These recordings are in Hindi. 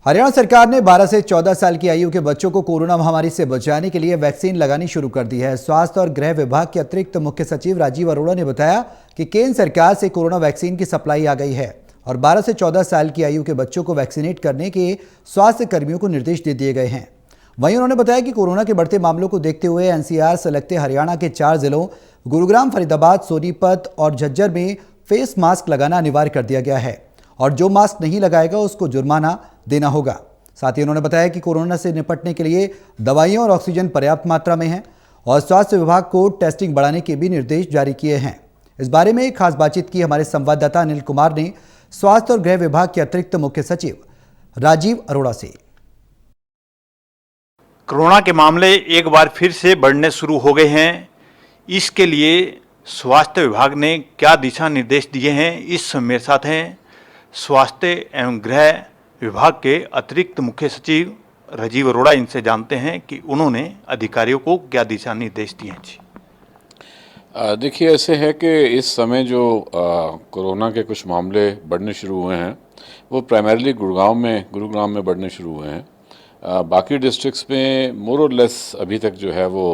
हरियाणा सरकार ने 12 से 14 साल की आयु के बच्चों को कोरोना महामारी से बचाने के लिए वैक्सीन लगानी शुरू कर दी है। स्वास्थ्य और गृह विभाग के अतिरिक्त मुख्य सचिव राजीव अरोड़ा ने बताया कि केंद्र सरकार से कोरोना वैक्सीन की सप्लाई आ गई है और 12 से 14 साल की आयु के बच्चों को वैक्सीनेट करने के स्वास्थ्य कर्मियों को निर्देश दे दिए गए हैं। वहीं उन्होंने बताया कि कोरोना के बढ़ते मामलों को देखते हुए एनसीआर से लगते हरियाणा के 4 जिलों गुरुग्राम, फरीदाबाद, सोनीपत और झज्जर में फेस मास्क लगाना अनिवार्य कर दिया गया है और जो मास्क नहीं लगाएगा उसको जुर्माना देना होगा। साथ ही उन्होंने बताया कि कोरोना से निपटने के लिए दवाइयां और ऑक्सीजन पर्याप्त मात्रा में है और स्वास्थ्य विभाग को टेस्टिंग बढ़ाने के भी निर्देश जारी किए हैं। इस बारे में एक खास बातचीत की हमारे संवाददाता अनिल कुमार ने स्वास्थ्य और गृह विभाग के अतिरिक्त मुख्य सचिव राजीव अरोड़ा से। कोरोना के मामले एक बार फिर से बढ़ने शुरू हो गए हैं। इसके लिए स्वास्थ्य विभाग ने क्या दिशा निर्देश दिए हैं, इस मेरे साथ हैं स्वास्थ्य एवं गृह विभाग के अतिरिक्त मुख्य सचिव राजीव अरोड़ा। इनसे जानते हैं कि उन्होंने अधिकारियों को क्या दिशा निर्देश दिए हैं। जी देखिए, ऐसे है कि इस समय जो कोरोना के कुछ मामले बढ़ने शुरू हुए हैं वो प्राइमरीली गुरुग्राम में बढ़ने शुरू हुए हैं। बाकी डिस्ट्रिक्ट्स में मोर और लेस अभी तक जो है वो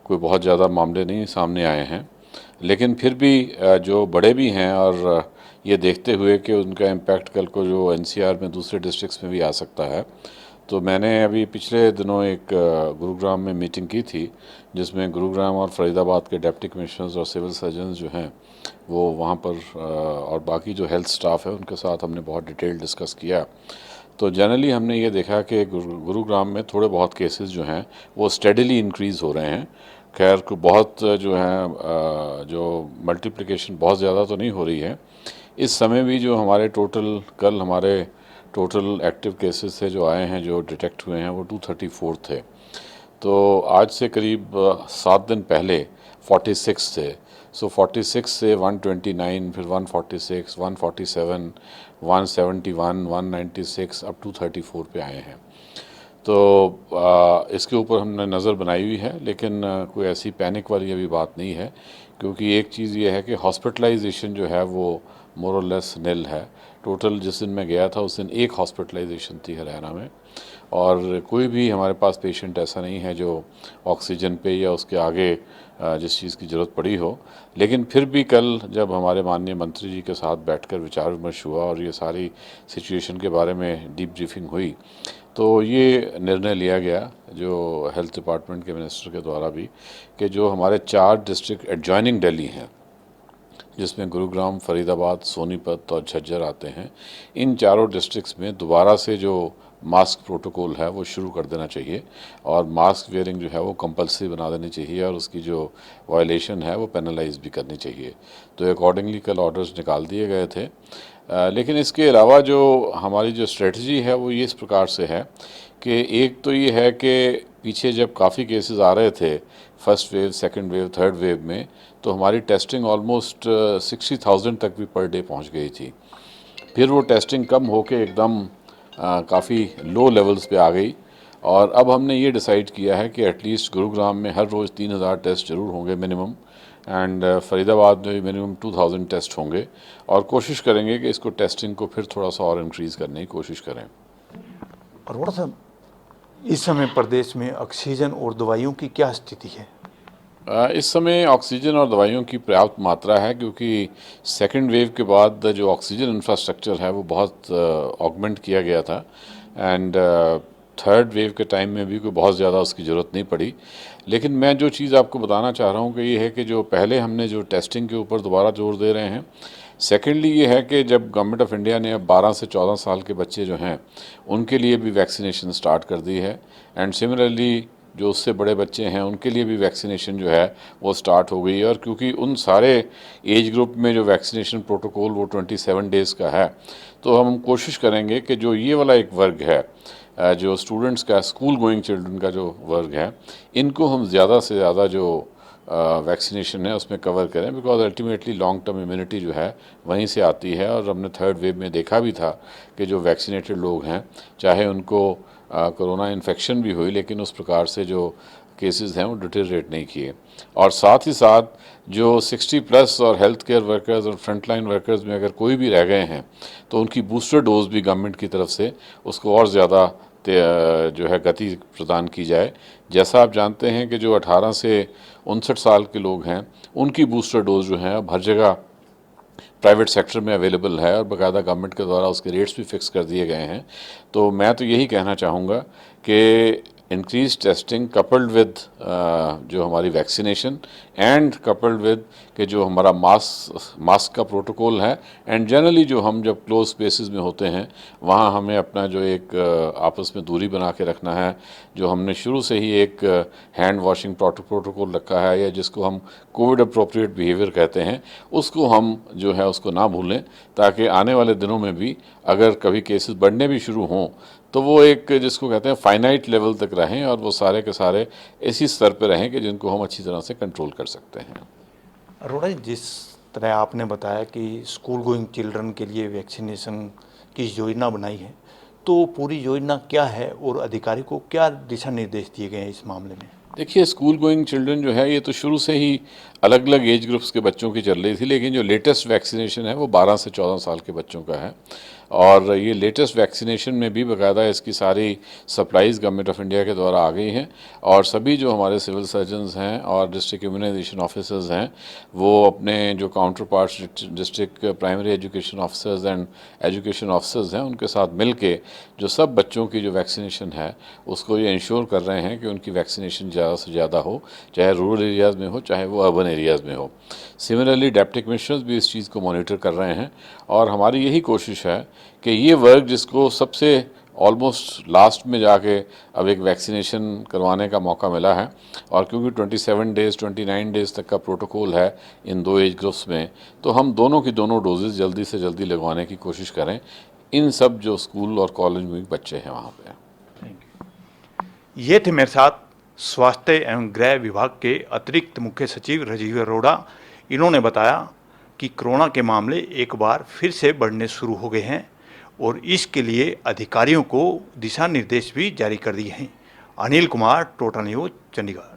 कोई बहुत ज़्यादा मामले नहीं सामने आए हैं, लेकिन फिर भी जो बड़े भी हैं और ये देखते हुए कि उनका इम्पैक्ट कल को जो एनसीआर में दूसरे डिस्ट्रिक्ट्स में भी आ सकता है, तो मैंने अभी पिछले दिनों एक गुरुग्राम में मीटिंग की थी जिसमें गुरुग्राम और फरीदाबाद के डिप्टी कमिश्नर्स और सिविल सर्जन जो हैं वो वहाँ पर और बाकी जो हेल्थ स्टाफ है उनके साथ हमने बहुत डिटेल डिस्कस किया। तो जनरली हमने ये देखा कि गुरुग्राम में थोड़े बहुत केसेस जो हैं वो स्टेडीली इंक्रीज़ हो रहे हैं। खैर को बहुत जो है जो मल्टीप्लिकेशन बहुत ज़्यादा तो नहीं हो रही है। इस समय भी जो हमारे कल हमारे टोटल एक्टिव केसेस थे जो आए हैं, जो डिटेक्ट हुए हैं, वो 234 थे। तो आज से करीब 7 दिन पहले 46 थे। सो 46 से 129, फिर 146, 147, 171, 196, अब 234 पे आए हैं। तो इसके ऊपर हमने नज़र बनाई हुई है, लेकिन कोई ऐसी पैनिक वाली अभी बात नहीं है, क्योंकि एक चीज़ ये है कि हॉस्पिटलाइजेशन जो है वो मोर और लेस निल है। टोटल जिस दिन मैं गया था उस दिन एक हॉस्पिटलाइजेशन थी हरियाणा में, और कोई भी हमारे पास पेशेंट ऐसा नहीं है जो ऑक्सीजन पे या उसके आगे जिस चीज़ की ज़रूरत पड़ी हो। लेकिन फिर भी कल जब हमारे माननीय मंत्री जी के साथ बैठकर विचार विमर्श हुआ और ये सारी सिचुएशन के बारे में डीप ब्रीफिंग हुई, तो ये निर्णय लिया गया जो हेल्थ डिपार्टमेंट के मिनिस्टर के द्वारा भी, कि जो हमारे 4 डिस्ट्रिक्ट एडजॉइनिंग दिल्ली हैं जिसमें गुरुग्राम, फरीदाबाद, सोनीपत और झज्जर आते हैं, इन चारों डिस्ट्रिक्ट्स में दोबारा से जो मास्क प्रोटोकॉल है वो शुरू कर देना चाहिए और मास्क वेयरिंग जो है वो कंपलसरी बना देनी चाहिए और उसकी जो वायलेशन है वो पेनलाइज भी करनी चाहिए। तो अकॉर्डिंगली कल ऑर्डर्स निकाल दिए गए थे। लेकिन इसके अलावा जो हमारी जो स्ट्रेटजी है वो ये इस प्रकार से है कि एक तो ये है कि पीछे जब काफ़ी केसेस आ रहे थे first wave, second wave, third wave में, तो हमारी टेस्टिंग ऑलमोस्ट 60,000 तक भी पर डे पहुंच गई थी। फिर वो टेस्टिंग कम होके एकदम काफ़ी लो लेवल्स पे आ गई और अब हमने ये डिसाइड किया है कि एटलीस्ट गुरुग्राम में हर रोज़ 3,000 टेस्ट ज़रूर होंगे मिनिमम, एंड फरीदाबाद में भी मिनिमम 2,000 टेस्ट होंगे, और कोशिश करेंगे कि इसको टेस्टिंग को फिर थोड़ा सा और इंक्रीज़ करने की कोशिश करें। अरोड़ा साहब, इस समय प्रदेश में ऑक्सीजन और दवाइयों की क्या स्थिति है? इस समय ऑक्सीजन और दवाइयों की पर्याप्त मात्रा है, क्योंकि सेकेंड वेव के बाद जो ऑक्सीजन इंफ्रास्ट्रक्चर है वो बहुत ऑगमेंट किया गया था, एंड थर्ड वेव के टाइम में भी कोई बहुत ज़्यादा उसकी ज़रूरत नहीं पड़ी। लेकिन मैं जो चीज़ आपको बताना चाह रहा हूँ कि ये है कि जो पहले हमने जो टेस्टिंग के ऊपर दोबारा जोर दे रहे हैं, सेकेंडली ये है कि जब गवर्नमेंट ऑफ इंडिया ने अब 12 से 14 साल के बच्चे जो हैं उनके लिए भी वैक्सीनेशन स्टार्ट कर दी है, एंड सिमिलरली जो उससे बड़े बच्चे हैं उनके लिए भी वैक्सीनेशन जो है वो स्टार्ट हो गई है। और क्योंकि उन सारे एज ग्रुप में जो वैक्सीनेशन प्रोटोकॉल वो 27 डेज़ का है, तो हम कोशिश करेंगे कि जो ये वाला एक वर्ग है, जो स्टूडेंट्स का स्कूल गोइंग चिल्ड्रन का जो वर्ग है, इनको हम ज़्यादा से ज़्यादा जो वैक्सीनेशन है उसमें कवर करें, because ultimately long term immunity जो है वहीं से आती है। और हमने थर्ड वेव में देखा भी था कि जो वैक्सीनेटेड लोग हैं, चाहे उनको कोरोना इन्फेक्शन भी हुई, लेकिन उस प्रकार से जो केसेस हैं वो डिटेरिएट नहीं किए। और साथ ही साथ जो 60+ और हेल्थ केयर वर्कर्स और फ्रंटलाइन वर्कर्स में अगर कोई भी रह गए हैं तो उनकी बूस्टर डोज भी गवर्नमेंट की तरफ से उसको और ज़्यादा जो है गति प्रदान की जाए। जैसा आप जानते हैं कि जो 18 से 59 साल के लोग हैं उनकी बूस्टर डोज जो है अब हर जगह प्राइवेट सेक्टर में अवेलेबल है और बाकायदा गवर्नमेंट के द्वारा उसके रेट्स भी फिक्स कर दिए गए हैं। तो मैं तो यही कहना चाहूँगा कि इंक्रीज टेस्टिंग कपल्ड विद जो हमारी वैक्सीनेशन एंड कपल्ड विद कि जो हमारा मास्क का प्रोटोकॉल है एंड जनरली जो हम जब क्लोज स्पेसेस में होते हैं वहाँ हमें अपना जो एक आपस में दूरी बना के रखना है। जो हमने शुरू से ही एक हैंड वॉशिंग प्रोटोकॉल रखा है या जिसको हम कोविड अप्रोप्रिएट बिहेवियर कहते हैं उसको हम जो है उसको ना भूलें, ताकि आने वाले दिनों में भी अगर कभी केसेस बढ़ने भी शुरू हों तो वो एक जिसको कहते हैं फाइनाइट लेवल तक रहें और वो सारे के सारे इसी स्तर पर रहें कि जिनको हम अच्छी तरह से कंट्रोल कर सकते हैं। अरोड़ा जी, जिस तरह आपने बताया कि स्कूल गोइंग चिल्ड्रन के लिए वैक्सीनेशन की योजना बनाई है, तो पूरी योजना क्या है और अधिकारी को क्या दिशा निर्देश दिए गए हैं इस मामले में? देखिए, स्कूल गोइंग चिल्ड्रन जो है ये तो शुरू से ही अलग अलग एज ग्रुप्स के बच्चों की चल रही थी, लेकिन जो लेटेस्ट वैक्सीनेशन है वो 12 से 14 साल के बच्चों का है। और ये लेटेस्ट वैक्सीनेशन में भी बाकायदा इसकी सारी सप्लाईज़ गवर्नमेंट ऑफ इंडिया के द्वारा आ गई हैं और सभी जो हमारे सिविल सर्जन्स हैं और डिस्ट्रिक्ट इम्यूनाइजेशन ऑफिसर्स हैं वो अपने जो counter parts district primary education officers and education officers हैं उनके साथ मिल के जो सब बच्चों की जो वैक्सीनेशन है उसको ये इंश्योर कर रहे हैं कि उनकी वैक्सीनेशन ज़्यादा से ज़्यादा हो, चाहे रूरल एरियाज़ में हो चाहे वो अर्बन एरियाज़ में हो। सिमिलरली डेप्टी कमिश्नर्स भी इस चीज़ को मॉनिटर कर रहे हैं और हमारी यही कोशिश है कि ये वर्क जिसको सबसे ऑलमोस्ट लास्ट में जाके अब एक वैक्सीनेशन करवाने का मौका मिला है और क्योंकि 27 डेज़ 29 डेज़ तक का प्रोटोकॉल है इन दो एज ग्रुप्स में, तो हम दोनों की दोनों डोजेज़ जल्दी से जल्दी लगवाने की कोशिश करें इन सब जो स्कूल और कॉलेज में बच्चे हैं वहाँ पे। ये थे मेरे साथ स्वास्थ्य एवं गृह विभाग के अतिरिक्त मुख्य सचिव राजीव अरोड़ा। इन्होंने बताया कि कोरोना के मामले एक बार फिर से बढ़ने शुरू हो गए हैं और इसके लिए अधिकारियों को दिशा निर्देश भी जारी कर दिए हैं। Anil Kumar, total news, Chandigarh.